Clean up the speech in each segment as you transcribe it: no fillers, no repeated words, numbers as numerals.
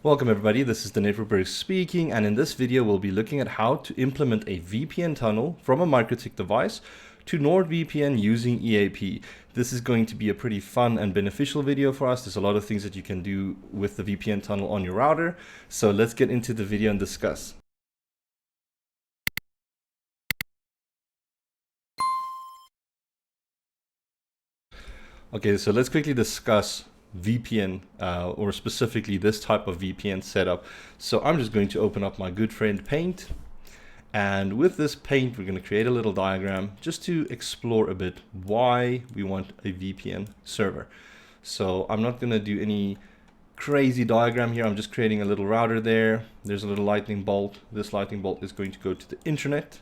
Welcome everybody, this is the Network speaking, and in this video we'll be looking at how to implement a VPN tunnel from a MikroTik device to NordVPN using EAP. This is going to be a pretty fun and beneficial video for us. There's a lot of things that you can do with the VPN tunnel on your router. So let's get into the video and discuss. Okay, so let's quickly discuss VPN or specifically this type of VPN setup. So I'm just going to open up my good friend Paint, and with this Paint we're going to create a little diagram just to explore a bit why we want a VPN server. So I'm not going to do any crazy diagram here. I'm just creating a little router there. There's a little lightning bolt. This lightning bolt is going to go to the internet,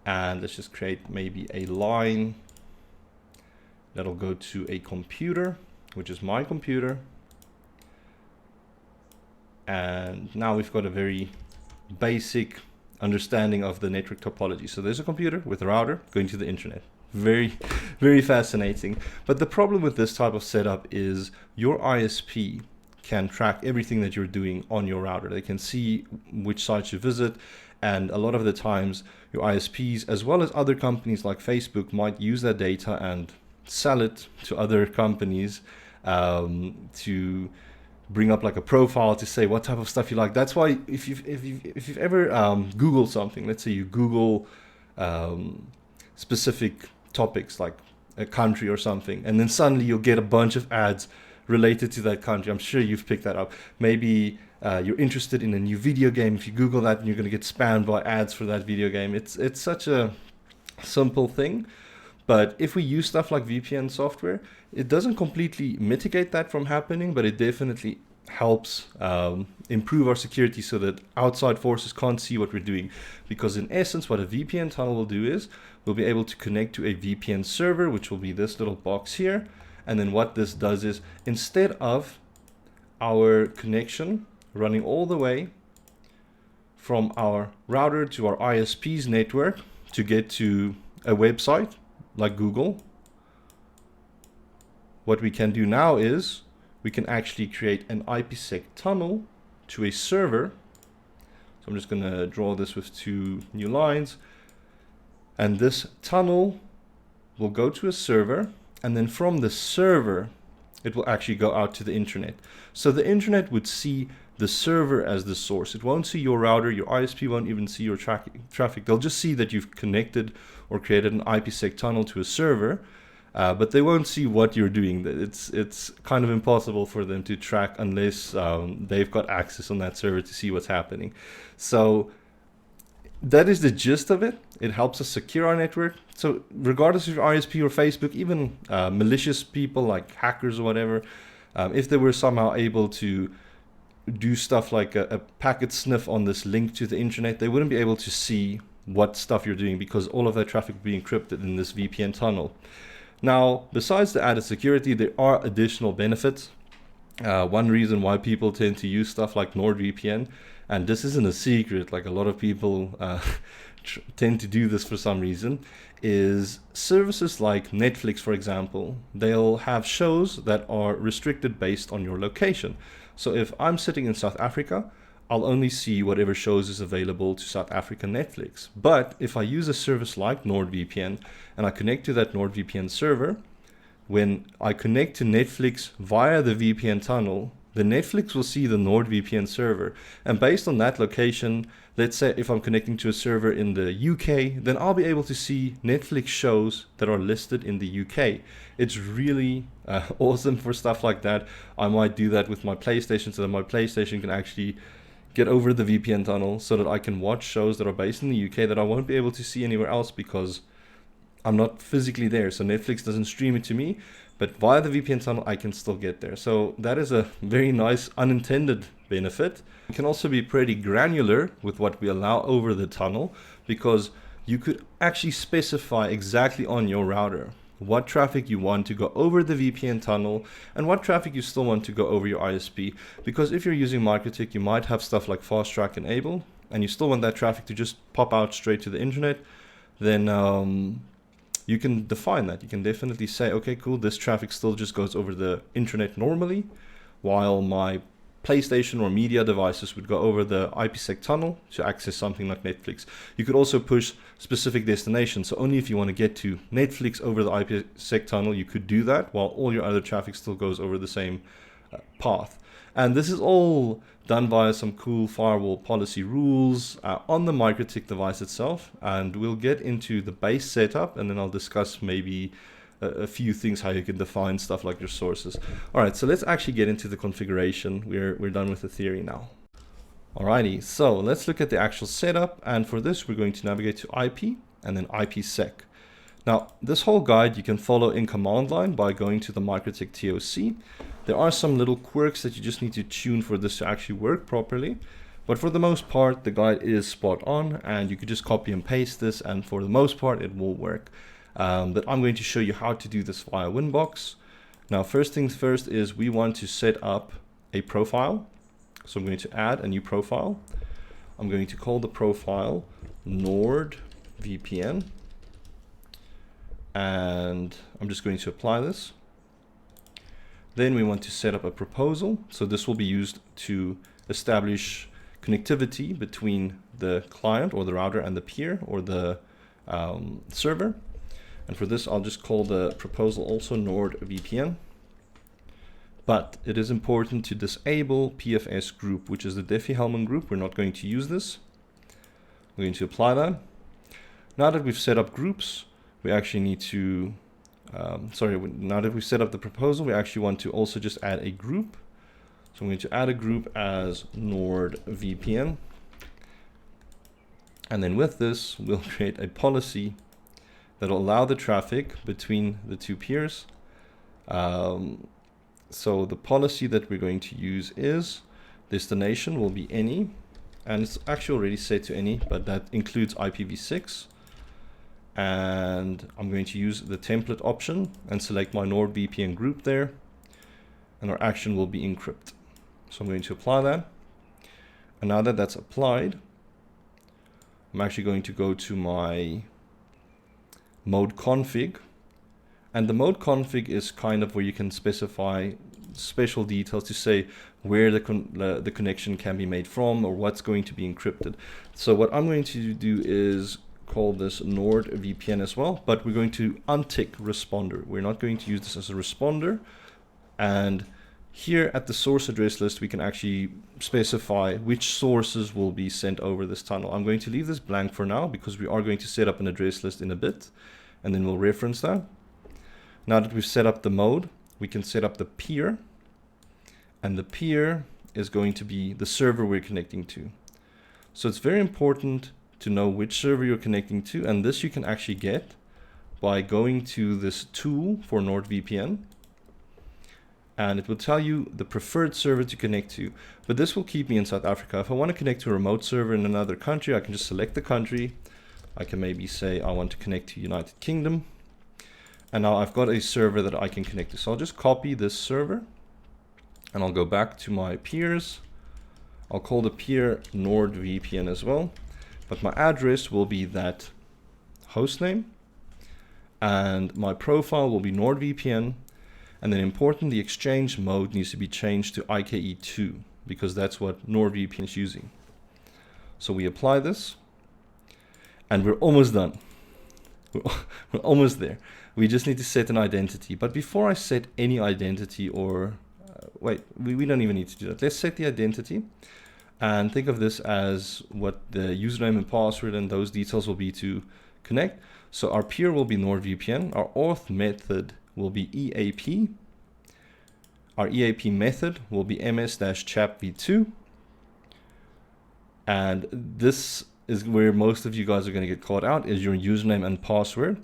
and let's just create maybe a line that'll go to a computer, which is my computer. And now we've got a very basic understanding of the network topology. So there's a computer with a router going to the internet. Very, very fascinating. But the problem with this type of setup is your ISP can track everything that you're doing on your router. They can see which sites you visit, and a lot of the times your ISPs, as well as other companies like Facebook, might use that data and sell it to other companies to bring up like a profile to say what type of stuff you like. That's why if you've ever Googled something, let's say you Google specific topics like a country or something, and then suddenly you'll get a bunch of ads related to that country. I'm sure you've picked that up. Maybe you're interested in a new video game. If you Google that, and you're going to get spammed by ads for that video game. It's such a simple thing. But if we use stuff like VPN software, it doesn't completely mitigate that from happening, but it definitely helps improve our security so that outside forces can't see what we're doing. Because in essence, what a VPN tunnel will do is we'll be able to connect to a VPN server, which will be this little box here. And then what this does is, instead of our connection running all the way from our router to our ISP's network to get to a website like Google, what we can do now is we can actually create an IPsec tunnel to a server. So I'm just going to draw this with two new lines, and this tunnel will go to a server, and then from the server it will actually go out to the internet. So the internet would see the server as the source. It won't see your router. Your ISP won't even see your traffic. They'll just see that you've connected or created an IPsec tunnel to a server, but they won't see what you're doing. It's kind of impossible for them to track unless they've got access on that server to see what's happening. So that is the gist of it. It helps us secure our network. So regardless of your ISP or Facebook, even malicious people like hackers or whatever, if they were somehow able to do stuff like a packet sniff on this link to the internet, they wouldn't be able to see what stuff you're doing because all of that traffic will be encrypted in this VPN tunnel. Now, besides the added security, there are additional benefits. One reason why people tend to use stuff like NordVPN, and this isn't a secret, like a lot of people tend to do this for some reason, is services like Netflix, for example. They'll have shows that are restricted based on your location. So if I'm sitting in South Africa, I'll only see whatever shows is available to South African Netflix. But if I use a service like NordVPN and I connect to that NordVPN server, when I connect to Netflix via the VPN tunnel, the Netflix will see the NordVPN server. And based on that location, let's say if I'm connecting to a server in the UK, then I'll be able to see Netflix shows that are listed in the UK. It's really awesome for stuff like that. I might do that with my PlayStation so that my PlayStation can actually get over the VPN tunnel so that I can watch shows that are based in the UK that I won't be able to see anywhere else because I'm not physically there. So Netflix doesn't stream it to me, but via the VPN tunnel I can still get there. So that is a very nice unintended benefit. It can also be pretty granular with what we allow over the tunnel, because you could actually specify exactly on your router what traffic you want to go over the VPN tunnel and what traffic you still want to go over your ISP. Because if you're using MikroTik, you might have stuff like fast track enabled and you still want that traffic to just pop out straight to the internet, then you can define that. You can definitely say, okay, cool, this traffic still just goes over the internet normally, while my PlayStation or media devices would go over the IPsec tunnel to access something like Netflix. You could also push specific destinations. So only if you want to get to Netflix over the IPsec tunnel, you could do that, while all your other traffic still goes over the same path. And this is all done via some cool firewall policy rules on the MikroTik device itself. And we'll get into the base setup, and then I'll discuss maybe a few things, how you can define stuff like your sources. All right, so let's actually get into the configuration. We're done with the theory now. Alrighty, so let's look at the actual setup. And for this, we're going to navigate to IP and then IPsec. Now, this whole guide you can follow in command line by going to the MikroTik TOC. There are some little quirks that you just need to tune for this to actually work properly. But for the most part, the guide is spot on, and you could just copy and paste this, and for the most part, it will work. But I'm going to show you how to do this via Winbox. Now, first things first is we want to set up a profile. So I'm going to add a new profile. I'm going to call the profile NordVPN. And I'm just going to apply this. Then we want to set up a proposal. So this will be used to establish connectivity between the client or the router and the peer or the server. And for this, I'll just call the proposal also NordVPN. But it is important to disable PFS group, which is the Diffie-Hellman group. We're not going to use this. We're going to apply that. Now that we've set up groups, we actually need to, now that we've set up the proposal, we actually want to also just add a group. So I'm going to add a group as NordVPN. And then with this, we'll create a policy that will allow the traffic between the two peers. So the policy that we're going to use is destination will be any, and it's actually already set to any, but that includes IPv6. And I'm going to use the template option and select my NordVPN group there, and our action will be encrypt. So I'm going to apply that. And now that that's applied, I'm actually going to go to my mode config. And the mode config is kind of where you can specify special details to say where the connection can be made from or what's going to be encrypted. So what I'm going to do is call this NordVPN as well, but we're going to untick responder. We're not going to use this as a responder. And here at the source address list, we can actually specify which sources will be sent over this tunnel. I'm going to leave this blank for now because we are going to set up an address list in a bit, and then we'll reference that. Now that we've set up the mode, we can set up the peer, and the peer is going to be the server we're connecting to. So it's very important to know which server you're connecting to, and this you can actually get by going to this tool for NordVPN, and it will tell you the preferred server to connect to. But this will keep me in South Africa. If I want to connect to a remote server in another country, I can just select the country. I can maybe say I want to connect to United Kingdom. And now I've got a server that I can connect to. So I'll just copy this server and I'll go back to my peers. I'll call the peer NordVPN as well, but my address will be that hostname, and my profile will be NordVPN. And then important, the exchange mode needs to be changed to IKE2 because that's what NordVPN is using. So we apply this and we're almost done. We're almost there. We just need to set an identity. But before I set any identity or we don't even need to do that. Let's set the identity and think of this as what the username and password and those details will be to connect. So our peer will be NordVPN. Our auth method will be EAP. Our EAP method will be ms-chapv2. And this is where most of you guys are going to get caught out, is your username and password.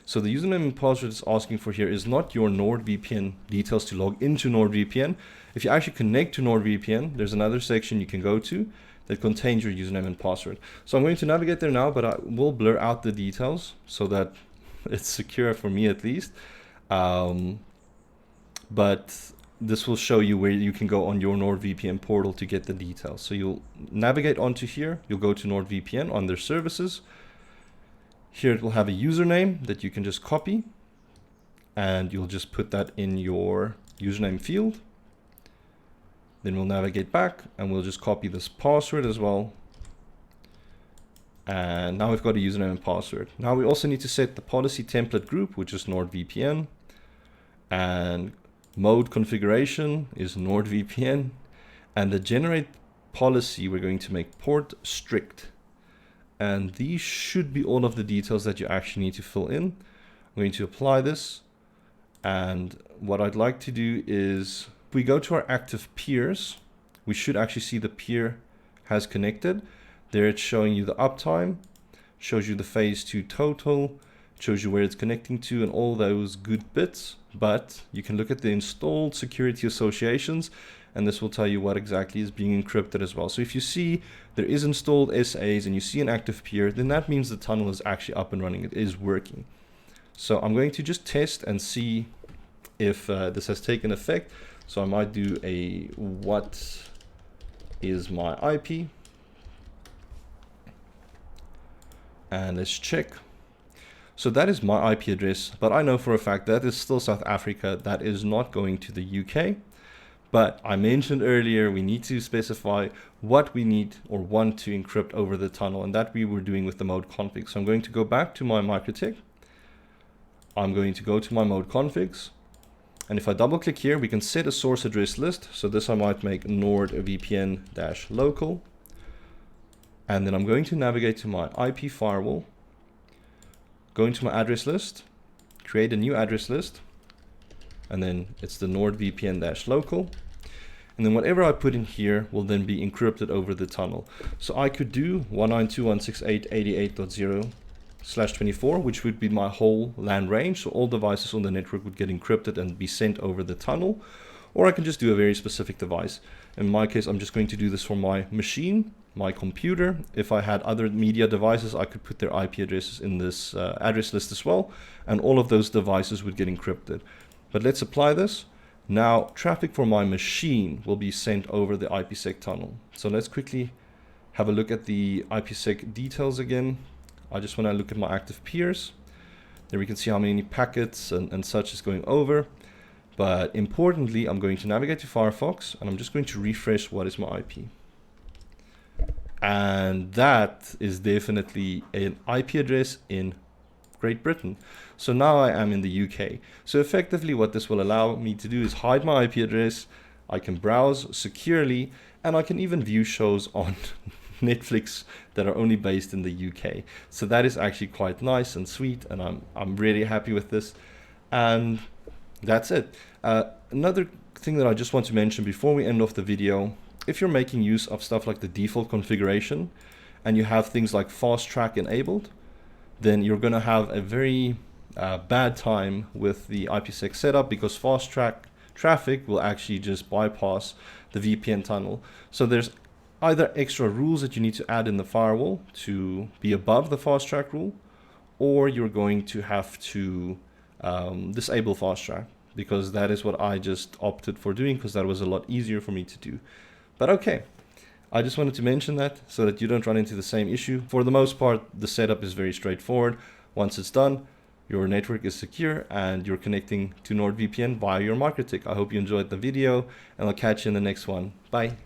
So the username and password it's asking for here is not your NordVPN details to log into NordVPN. If you actually connect to NordVPN, there's another section you can go to that contains your username and password. So I'm going to navigate there now, but I will blur out the details so that it's secure for me at least. But this will show you where you can go on your NordVPN portal to get the details. So you'll navigate onto here, you'll go to NordVPN on their services. Here it will have a username that you can just copy, and you'll just put that in your username field. Then we'll navigate back and we'll just copy this password as well. And now we've got a username and password. Now we also need to set the policy template group, which is NordVPN. And mode configuration is NordVPN. And the generate policy, we're going to make port strict. And these should be all of the details that you actually need to fill in. I'm going to apply this. And what I'd like to do is, if we go to our active peers, we should actually see the peer has connected. There it's showing you the uptime, shows you the phase 2 total, shows you where it's connecting to and all those good bits. But you can look at the installed security associations, and this will tell you what exactly is being encrypted as well. So if you see there is installed SAs and you see an active peer, then that means the tunnel is actually up and running. It is working. So I'm going to just test and see if this has taken effect. So I might do a what is my IP, and let's check. So that is my IP address, but I know for a fact that is still South Africa. That is not going to the UK. But I mentioned earlier, we need to specify what we need or want to encrypt over the tunnel, and that we were doing with the mode config. So I'm going to go back to my MikroTik. I'm going to go to my mode configs. And if I double click here, we can set a source address list. So this I might make NordVPN-local. And then I'm going to navigate to my IP firewall, go into my address list, create a new address list, and then it's the NordVPN-local. And then whatever I put in here will then be encrypted over the tunnel. So I could do 192.168.88.0/24, which would be my whole LAN range. So all devices on the network would get encrypted and be sent over the tunnel. Or I can just do a very specific device. In my case, I'm just going to do this for my machine, my computer. If I had other media devices, I could put their IP addresses in this address list as well. And all of those devices would get encrypted. But let's apply this. Now, traffic for my machine will be sent over the IPsec tunnel. So let's quickly have a look at the IPsec details again. I just want to look at my active peers. There we can see how many packets and such is going over. But importantly, I'm going to navigate to Firefox and I'm just going to refresh what is my IP. And that is definitely an IP address in Great Britain. So now I am in the UK. So effectively what this will allow me to do is hide my IP address. I can browse securely and I can even view shows on Netflix that are only based in the UK. So that is actually quite nice and sweet, and I'm really happy with this. And that's it. Another thing that I just want to mention before we end off the video, if you're making use of stuff like the default configuration and you have things like fast track enabled, then you're going to have a very bad time with the IPsec setup, because fast track traffic will actually just bypass the VPN tunnel. So there's either extra rules that you need to add in the firewall to be above the fast track rule, or you're going to have to disable fast track, because that is what I just opted for doing, because that was a lot easier for me to do. But okay, I just wanted to mention that so that you don't run into the same issue. For the most part, the setup is very straightforward. Once it's done, your network is secure and you're connecting to NordVPN via your MikroTik. I hope you enjoyed the video, and I'll catch you in the next one. Bye.